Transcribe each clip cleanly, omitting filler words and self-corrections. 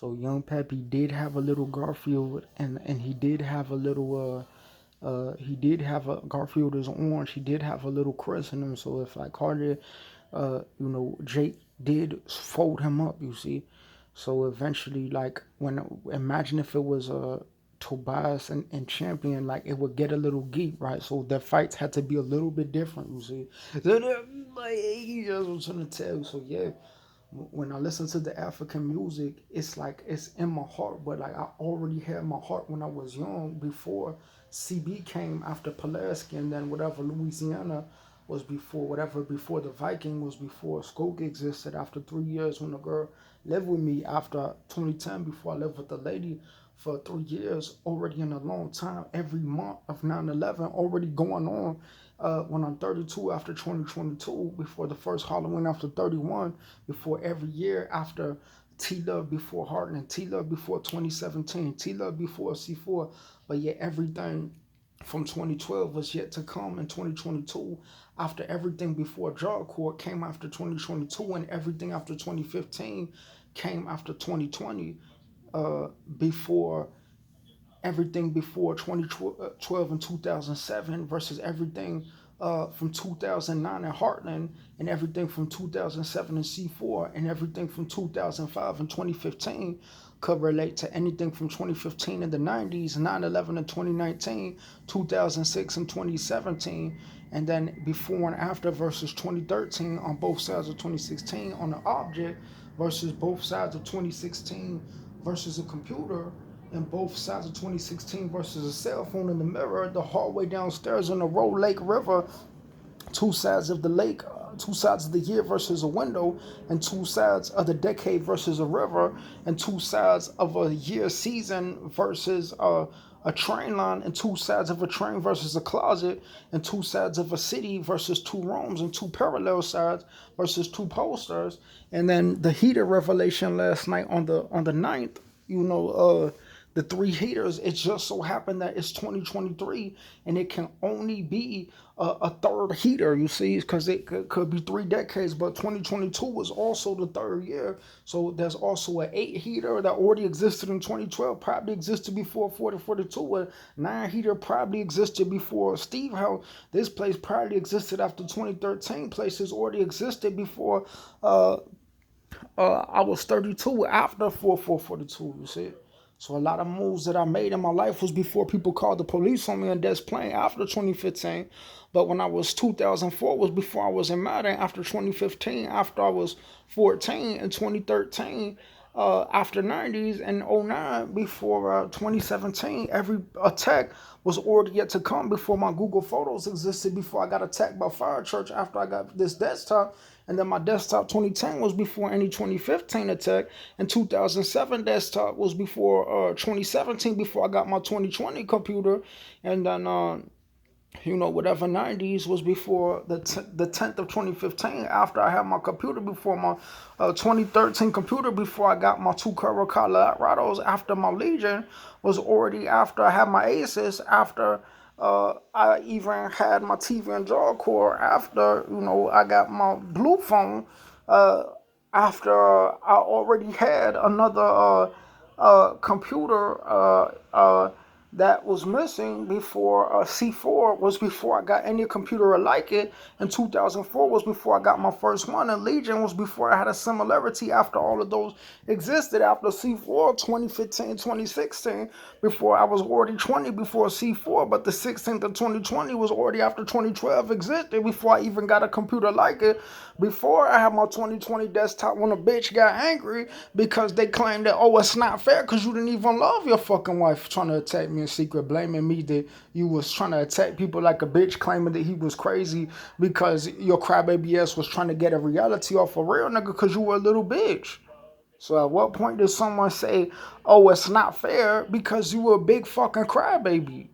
So young Peppy did have a little Garfield, and he did have a little he did have a Garfield is orange. He did have a little Chris in him. So if like Carter, Jake did fold him up. You see, so eventually, like when imagine if it was Tobias and Champion, like it would get a little geek, right? So the fights had to be a little bit different. You see, so like he just was trying to tell you. So yeah, when I listen to the African music, it's like it's in my heart. But like I already had my heart when I was young before CB came after Pulaski, and then whatever Louisiana was before, whatever before the Viking was before Skoke existed after 3 years when the girl lived with me after 2010 before I lived with the lady for 3 years already in a long time every month of 9/11 already going on when I'm 32 after 2022 before the first Halloween after 31 before every year after T-Love before Harden, T-Love before 2017, T-Love before C4, but yet everything from 2012 was yet to come in 2022 after everything before Drug Court came after 2022 and everything after 2015 came after 2020 before everything before 2012 and 2007 versus everything from 2009 in Heartland and everything from 2007 in C4 and everything from 2005 and 2015 could relate to anything from 2015 in the 90s, 9/11 in 2019, 2006 and 2017, and then before and after versus 2013 on both sides of 2016 on the object versus both sides of 2016 versus a computer and both sides of 2016 versus a cell phone in the mirror, the hallway downstairs in the Road Lake River, two sides of the lake, two sides of the year versus a window, and two sides of the decade versus a river, and two sides of a year season versus a train line, and two sides of a train versus a closet, and two sides of a city versus two rooms, and two parallel sides versus two posters. And then the heater revelation last night on the ninth, the three heaters, it just so happened that it's 2023 and it can only be a third heater, you see, because it could be 3 decades, but 2022 was also the third year. So there's also an 8 heater that already existed in 2012, probably existed before 4042. A 9 heater probably existed before Steve House. This place probably existed after 2013. Places already existed before I was 32 after 4442, you see. So a lot of moves that I made in my life was before people called the police on me and Des Plain after 2015. But when I was 2004 was before I was in Madden, after 2015, after I was 14 in 2013, after 90s and '09, before 2017, every attack was already yet to come before my Google Photos existed, before I got attacked by Fire Church after I got this desktop. And then my desktop 2010 was before any 2015 attack. And 2007 desktop was before 2017, before I got my 2020 computer. And then whatever 90s was before the 10th of 2015 after I had my computer, before my 2013 computer, before I got my two Curro Colorados, after my Legion was already after I had my Aces, after I even had my TV and jaw core, after I got my blue phone, after I already had another computer that was missing before C4 was before I got any computer like it, and 2004 was before I got my first one, and Legion was before I had a similarity after all of those existed, after C4 2015 2016, before I was already 20 before C4, but the 16th of 2020 was already after 2012 existed, before I even got a computer like it, before I had my 2020 desktop, when a bitch got angry because they claimed that, oh, it's not fair because you didn't even love your fucking wife, trying to attack me in secret, blaming me that you was trying to attack people like a bitch, claiming that he was crazy because your crybaby ass was trying to get a reality off a real nigga because you were a little bitch. So at what point does someone say, oh, it's not fair because you were a big fucking crybaby?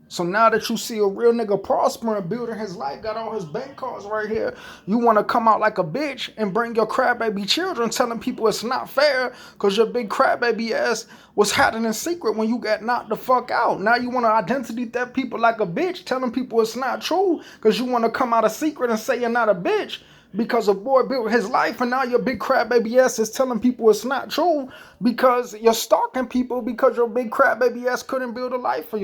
So now that you see a real nigga prospering, building his life, got all his bank cards right here, you want to come out like a bitch and bring your crybaby children, telling people it's not fair because your big crybaby ass was hiding in secret when you got knocked the fuck out. Now you want to identity theft people like a bitch, telling people it's not true because you want to come out of secret and say you're not a bitch. because a boy built his life, and now your big crab baby ass is telling people it's not true because you're stalking people because your big crab baby ass couldn't build a life for you.